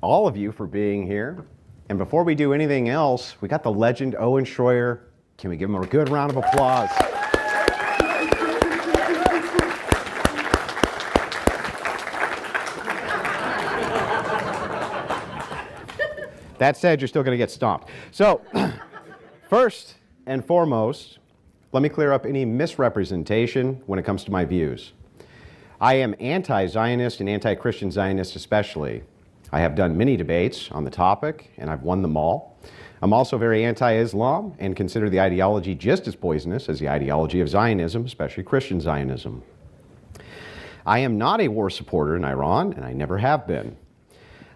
all of you for being here. And before we do anything else, we got the legend Owen Shroyer. Can we give him a good round of applause? That said, you're still going to get stomped. So, first and foremost, let me clear up any misrepresentation when it comes to my views. I am anti-Zionist and anti-Christian Zionist especially. I have done many debates on the topic, and I've won them all. I'm also very anti-Islam and consider the ideology just as poisonous as the ideology of Zionism, especially Christian Zionism. I am not a war supporter in Iran, and I never have been.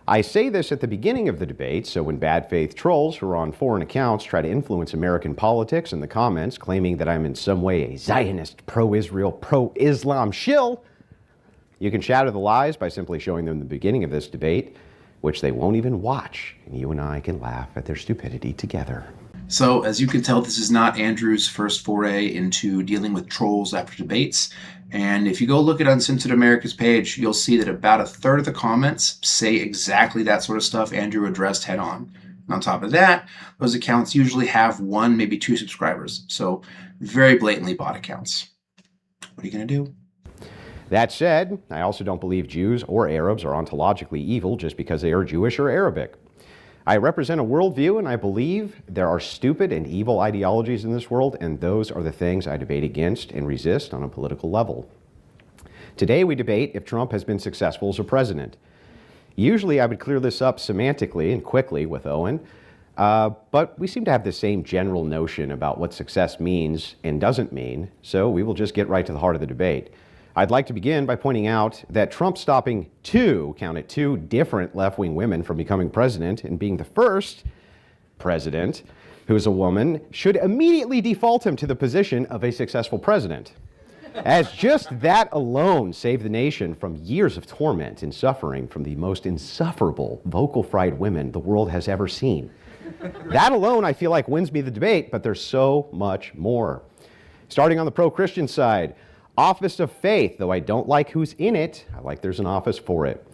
I say this at the beginning of the debate, so when bad faith trolls who are on foreign accounts try to influence American politics in the comments, claiming that I'm in some way a Zionist, pro-Israel, pro-Islam shill, you can shatter the lies by simply showing them the beginning of this debate, which they won't even watch, and you and I can laugh at their stupidity together. So, as you can tell, this is not Andrew's first foray into dealing with trolls after debates. And if you go look at Uncensored America's page, you'll see that about a third of the comments say exactly that sort of stuff Andrew addressed head on. And on top of that, those accounts usually have 1, maybe 2 subscribers. So, very blatantly bot accounts. What are you going to do? That said, I also don't believe Jews or Arabs are ontologically evil just because they are Jewish or Arabic. I represent a worldview, and I believe there are stupid and evil ideologies in this world, and those are the things I debate against and resist on a political level. Today we debate if Trump has been successful as a president. Usually I would clear this up semantically and quickly with Owen, but we seem to have the same general notion about what success means and doesn't mean, so we will just get right to the heart of the debate. I'd like to begin by pointing out that Trump stopping 2 different left-wing women from becoming president and being the first president who is a woman should immediately default him to the position of a successful president. As just that alone saved the nation from years of torment and suffering from the most insufferable vocal fried women the world has ever seen. That alone I feel like wins me the debate, but there's so much more. Starting on the pro-Christian side, Office of Faith, though I don't like who's in it, I like there's an office for it.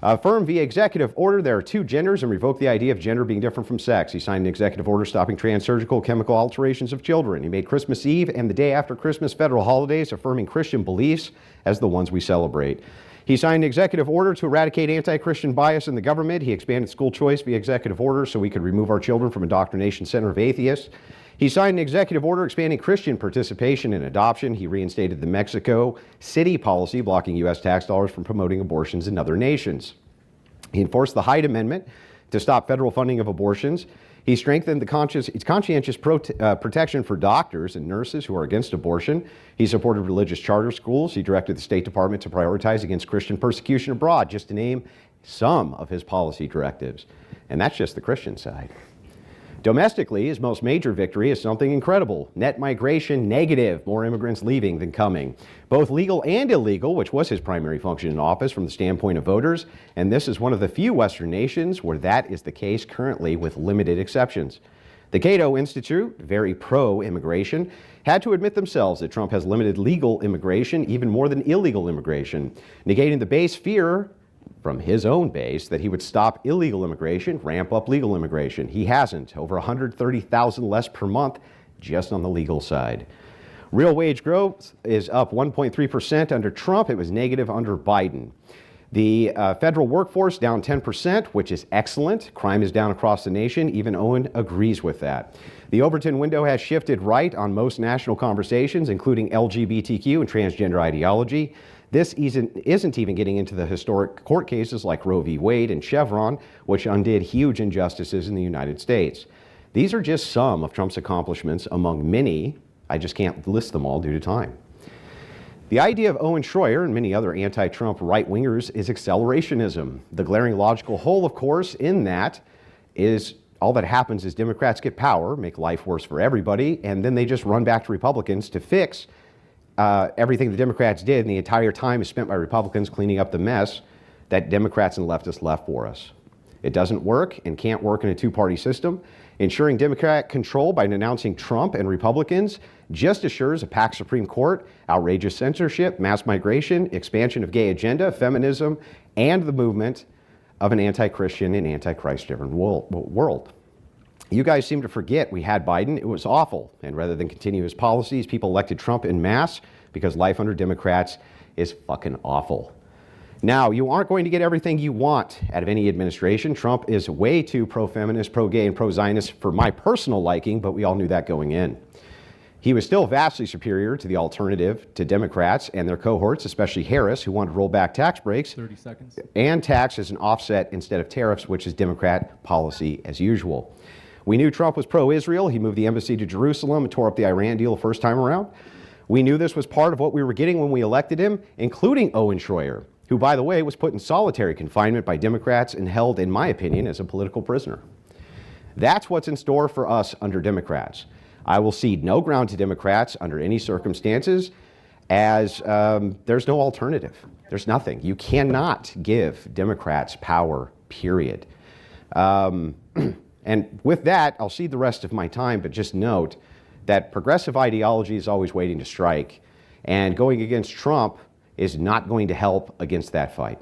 Affirm via executive order there are 2 genders and revoke the idea of gender being different from sex. He signed an executive order stopping trans-surgical chemical alterations of children. He made Christmas Eve and the day after Christmas federal holidays affirming Christian beliefs as the ones we celebrate. He signed an executive order to eradicate anti-Christian bias in the government. He expanded school choice via executive order so we could remove our children from indoctrination center of atheists. He signed an executive order expanding Christian participation in adoption. He reinstated the Mexico City policy blocking U.S. tax dollars from promoting abortions in other nations. He enforced the Hyde Amendment to stop federal funding of abortions. He strengthened the conscientious protection for doctors and nurses who are against abortion. He supported religious charter schools. He directed the State Department to prioritize against Christian persecution abroad, just to name some of his policy directives. And that's just the Christian side. Domestically, his most major victory is something incredible. Net migration negative, more immigrants leaving than coming. Both legal and illegal, which was his primary function in office from the standpoint of voters, and this is one of the few Western nations where that is the case currently with limited exceptions. The Cato Institute, very pro-immigration, had to admit themselves that Trump has limited legal immigration even more than illegal immigration, negating the base fear from his own base that he would stop illegal immigration, ramp up legal immigration. He hasn't. Over 130,000 less per month just on the legal side. Real wage growth is up 1.3% under Trump. It was negative under Biden. The federal workforce down 10%, which is excellent. Crime is down across the nation. Even Owen agrees with that. The Overton window has shifted right on most national conversations, including LGBTQ and transgender ideology. This isn't even getting into the historic court cases like Roe v. Wade and Chevron, which undid huge injustices in the United States. These are just some of Trump's accomplishments among many. I just can't list them all due to time. The idea of Owen Shroyer and many other anti-Trump right-wingers is accelerationism. The glaring logical hole, of course, in that is all that happens is Democrats get power, make life worse for everybody, and then they just run back to Republicans to fix everything the Democrats did, and the entire time is spent by Republicans cleaning up the mess that Democrats and leftists left for us. It doesn't work and can't work in a two-party system. Ensuring Democrat control by denouncing Trump and Republicans just assures a packed Supreme Court, outrageous censorship, mass migration, expansion of gay agenda, feminism, and the movement of an anti-Christian and anti-Christ-driven world. You guys seem to forget we had Biden. It was awful. And rather than continue his policies, people elected Trump en masse because life under Democrats is fucking awful. Now, you aren't going to get everything you want out of any administration. Trump is way too pro-feminist, pro-gay, and pro-Zionist for my personal liking, but we all knew that going in. He was still vastly superior to the alternative to Democrats and their cohorts, especially Harris, who wanted to roll back tax breaks 30 seconds. and tax as an offset instead of tariffs, which is Democrat policy as usual. We knew Trump was pro-Israel. He moved the embassy to Jerusalem and tore up the Iran deal the first time around. We knew this was part of what we were getting when we elected him, including Owen Shroyer, who, by the way, was put in solitary confinement by Democrats and held, in my opinion, as a political prisoner. That's what's in store for us under Democrats. I will cede no ground to Democrats under any circumstances, as there's no alternative. There's nothing. You cannot give Democrats power, period. And with that, I'll cede the rest of my time, but just note that progressive ideology is always waiting to strike, and going against Trump is not going to help against that fight.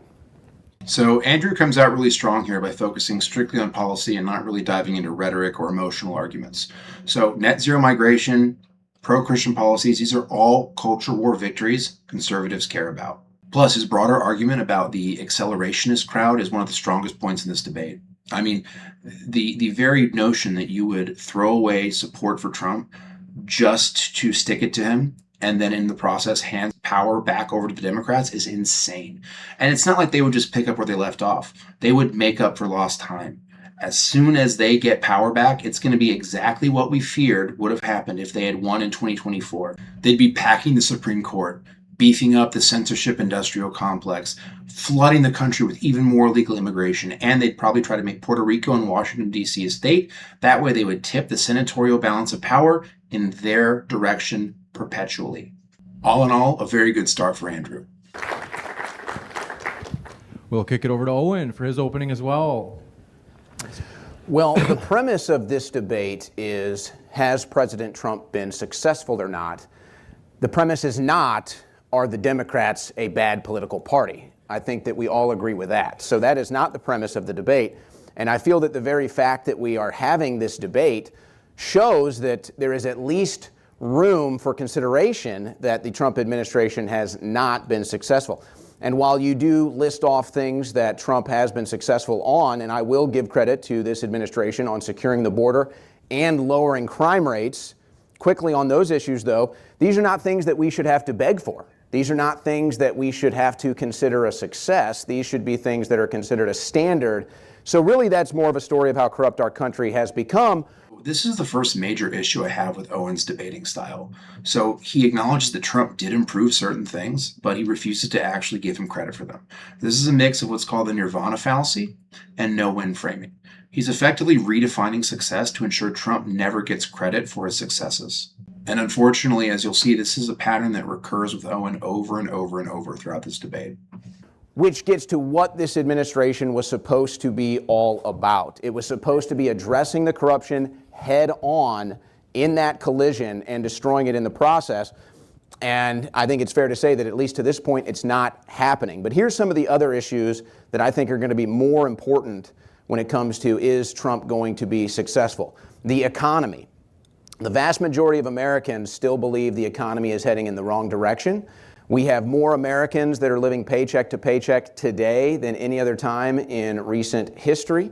So Andrew comes out really strong here by focusing strictly on policy and not really diving into rhetoric or emotional arguments. So net zero migration, pro-Christian policies, these are all culture war victories conservatives care about. Plus, his broader argument about the accelerationist crowd is one of the strongest points in this debate. I mean, the very notion that you would throw away support for Trump just to stick it to him and then in the process hand power back over to the Democrats is insane. And it's not like they would just pick up where they left off. They would make up for lost time. As soon as they get power back, it's going to be exactly what we feared would have happened if they had won in 2024. They'd be packing the Supreme Court, beefing up the censorship industrial complex, flooding the country with even more illegal immigration, and they'd probably try to make Puerto Rico and Washington, D.C. a state. That way they would tip the senatorial balance of power in their direction perpetually. All in all, a very good start for Andrew. We'll kick it over to Owen for his opening as well. Well, the premise of this debate is, has President Trump been successful or not? The premise is not, are the Democrats a bad political party? I think that we all agree with that. So that is not the premise of the debate. And I feel that the very fact that we are having this debate shows that there is at least room for consideration that the Trump administration has not been successful. And while you do list off things that Trump has been successful on, and I will give credit to this administration on securing the border and lowering crime rates, quickly on those issues, though, these are not things that we should have to beg for. These are not things that we should have to consider a success. These should be things that are considered a standard. So really, that's more of a story of how corrupt our country has become. This is the first major issue I have with Owen's debating style. So he acknowledges that Trump did improve certain things, but he refuses to actually give him credit for them. This is a mix of what's called the nirvana fallacy and no-win framing. He's effectively redefining success to ensure Trump never gets credit for his successes. And unfortunately, as you'll see, this is a pattern that recurs with Owen over and over and over throughout this debate. Which gets to what this administration was supposed to be all about. It was supposed to be addressing the corruption head on in that collision and destroying it in the process. And I think it's fair to say that at least to this point, it's not happening. But here's some of the other issues that I think are going to be more important when it comes to, is Trump going to be successful? The economy. The vast majority of Americans still believe the economy is heading in the wrong direction. We have more Americans that are living paycheck to paycheck today than any other time in recent history.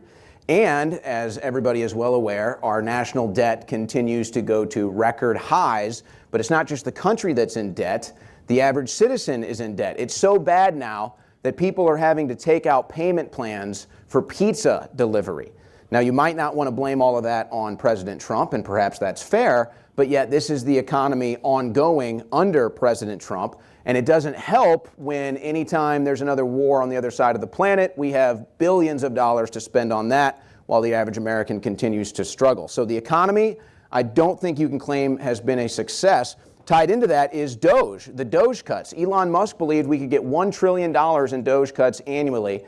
And as everybody is well aware, our national debt continues to go to record highs. But it's not just the country that's in debt. The average citizen is in debt. It's so bad now that people are having to take out payment plans for pizza delivery. Now, you might not want to blame all of that on President Trump, and perhaps that's fair, but yet this is the economy ongoing under President Trump. And it doesn't help when anytime there's another war on the other side of the planet, we have billions of dollars to spend on that while the average American continues to struggle. So the economy, I don't think you can claim has been a success. Tied into that is Doge, the Doge cuts. Elon Musk believed we could get $1 trillion in Doge cuts annually.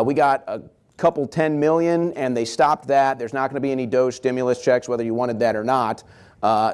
We got a couple 10 million and they stopped that. There's not going to be any Doge stimulus checks, whether you wanted that or not.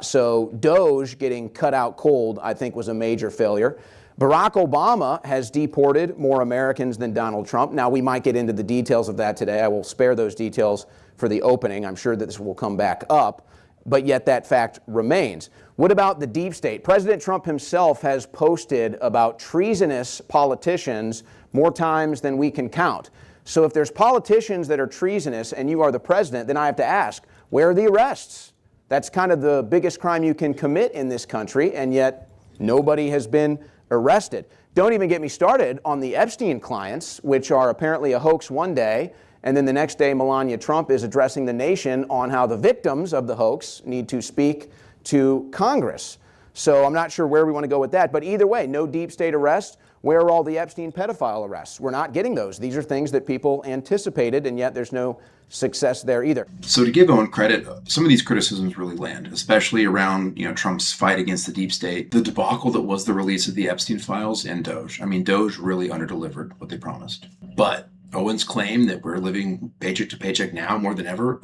So Doge getting cut out cold, I think, was a major failure. Barack Obama has deported more Americans than Donald Trump. Now, we might get into the details of that today. I will spare those details for the opening. I'm sure that this will come back up, but yet that fact remains. What about the deep state? President Trump himself has posted about treasonous politicians more times than we can count. So if there's politicians that are treasonous and you are the president, then I have to ask, where are the arrests? That's kind of the biggest crime you can commit in this country, and yet nobody has been arrested. Don't even get me started on the Epstein clients, which are apparently a hoax one day, and then the next day Melania Trump is addressing the nation on how the victims of the hoax need to speak to Congress. So I'm not sure where we want to go with that, but either way, no deep state arrests. Where are all the Epstein pedophile arrests? We're not getting those. These are things that people anticipated, and yet there's no success there either. So to give Owen credit, some of these criticisms really land, especially around Trump's fight against the deep state, the debacle that was the release of the Epstein files, and Doge. I mean, Doge really underdelivered what they promised. But Owen's claim that we're living paycheck to paycheck now more than ever,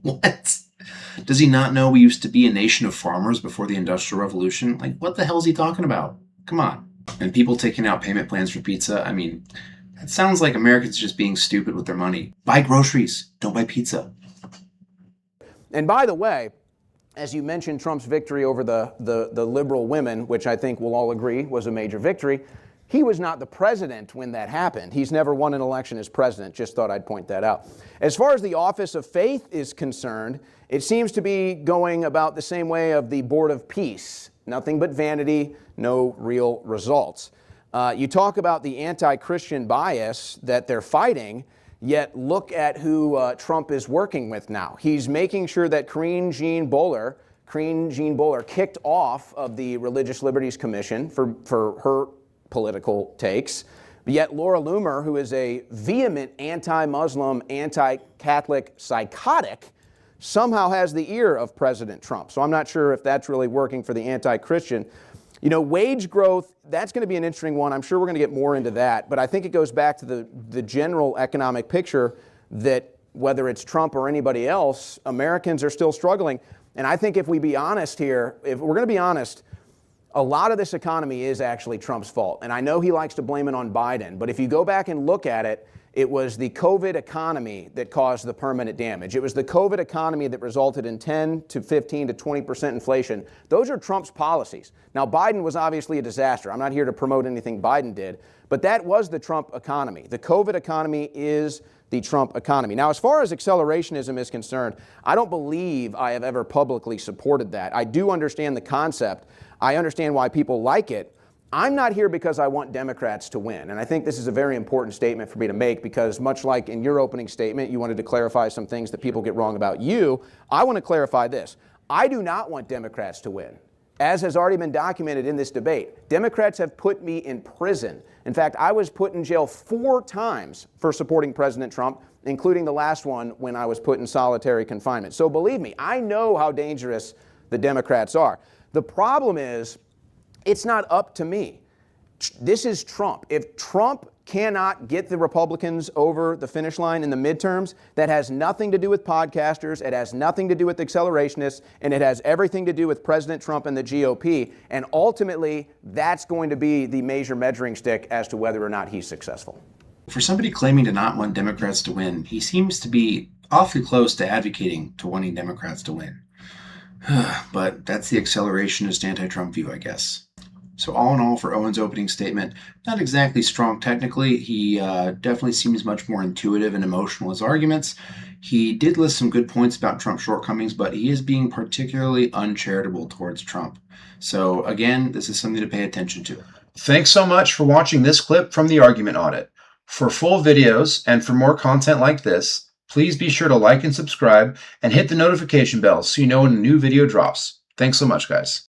what? Does he not know we used to be a nation of farmers before the Industrial Revolution? Like, what the hell is he talking about? Come on. And people taking out payment plans for pizza. I mean, it sounds like Americans just being stupid with their money. Buy groceries, don't buy pizza. And by the way, as you mentioned, Trump's victory over the liberal women, which I think we'll all agree was a major victory, he was not the president when that happened. He's never won an election as president. Just thought I'd point that out. As far as the office of faith is concerned, it seems to be going about the same way of the Board of Peace. Nothing but vanity, no real results. You talk about the anti-Christian bias that they're fighting, yet look at who Trump is working with now. He's making sure that Karine Jean-Bowler kicked off of the Religious Liberties Commission for her political takes. But yet Laura Loomer, who is a vehement anti-Muslim, anti-Catholic psychotic, somehow has the ear of President Trump. So I'm not sure if that's really working for the anti-Christian. Wage growth, that's going to be an interesting one. I'm sure we're going to get more into that. But I think it goes back to the general economic picture that whether it's Trump or anybody else, Americans are still struggling. And I think if we be honest here, if we're going to be honest, a lot of this economy is actually Trump's fault. And I know he likes to blame it on Biden, but if you go back and look at it, it was the COVID economy that caused the permanent damage. It was the COVID economy that resulted in 10 to 15 to 20% inflation. Those are Trump's policies. Now, Biden was obviously a disaster. I'm not here to promote anything Biden did, but that was the Trump economy. The COVID economy is the Trump economy. Now, as far as accelerationism is concerned, I don't believe I have ever publicly supported that. I do understand the concept. I understand why people like it. I'm not here because I want Democrats to win. And I think this is a very important statement for me to make because much like in your opening statement, you wanted to clarify some things that people get wrong about you. I want to clarify this. I do not want Democrats to win. As has already been documented in this debate, Democrats have put me in prison. In fact, I was put in jail 4 times for supporting President Trump, including the last one when I was put in solitary confinement. So believe me, I know how dangerous the Democrats are. The problem is, it's not up to me. This is Trump. If Trump cannot get the Republicans over the finish line in the midterms, that has nothing to do with podcasters, it has nothing to do with accelerationists, and it has everything to do with President Trump and the GOP. And ultimately, that's going to be the major measuring stick as to whether or not he's successful. For somebody claiming to not want Democrats to win, he seems to be awfully close to advocating to wanting Democrats to win. But that's the accelerationist anti-Trump view, I guess. So all in all, for Owen's opening statement, not exactly strong technically. He definitely seems much more intuitive and emotional in his arguments. He did list some good points about Trump's shortcomings, but he is being particularly uncharitable towards Trump. So again, this is something to pay attention to. Thanks so much for watching this clip from the Argument Audit. For full videos and for more content like this, please be sure to like and subscribe and hit the notification bell so you know when a new video drops. Thanks so much, guys.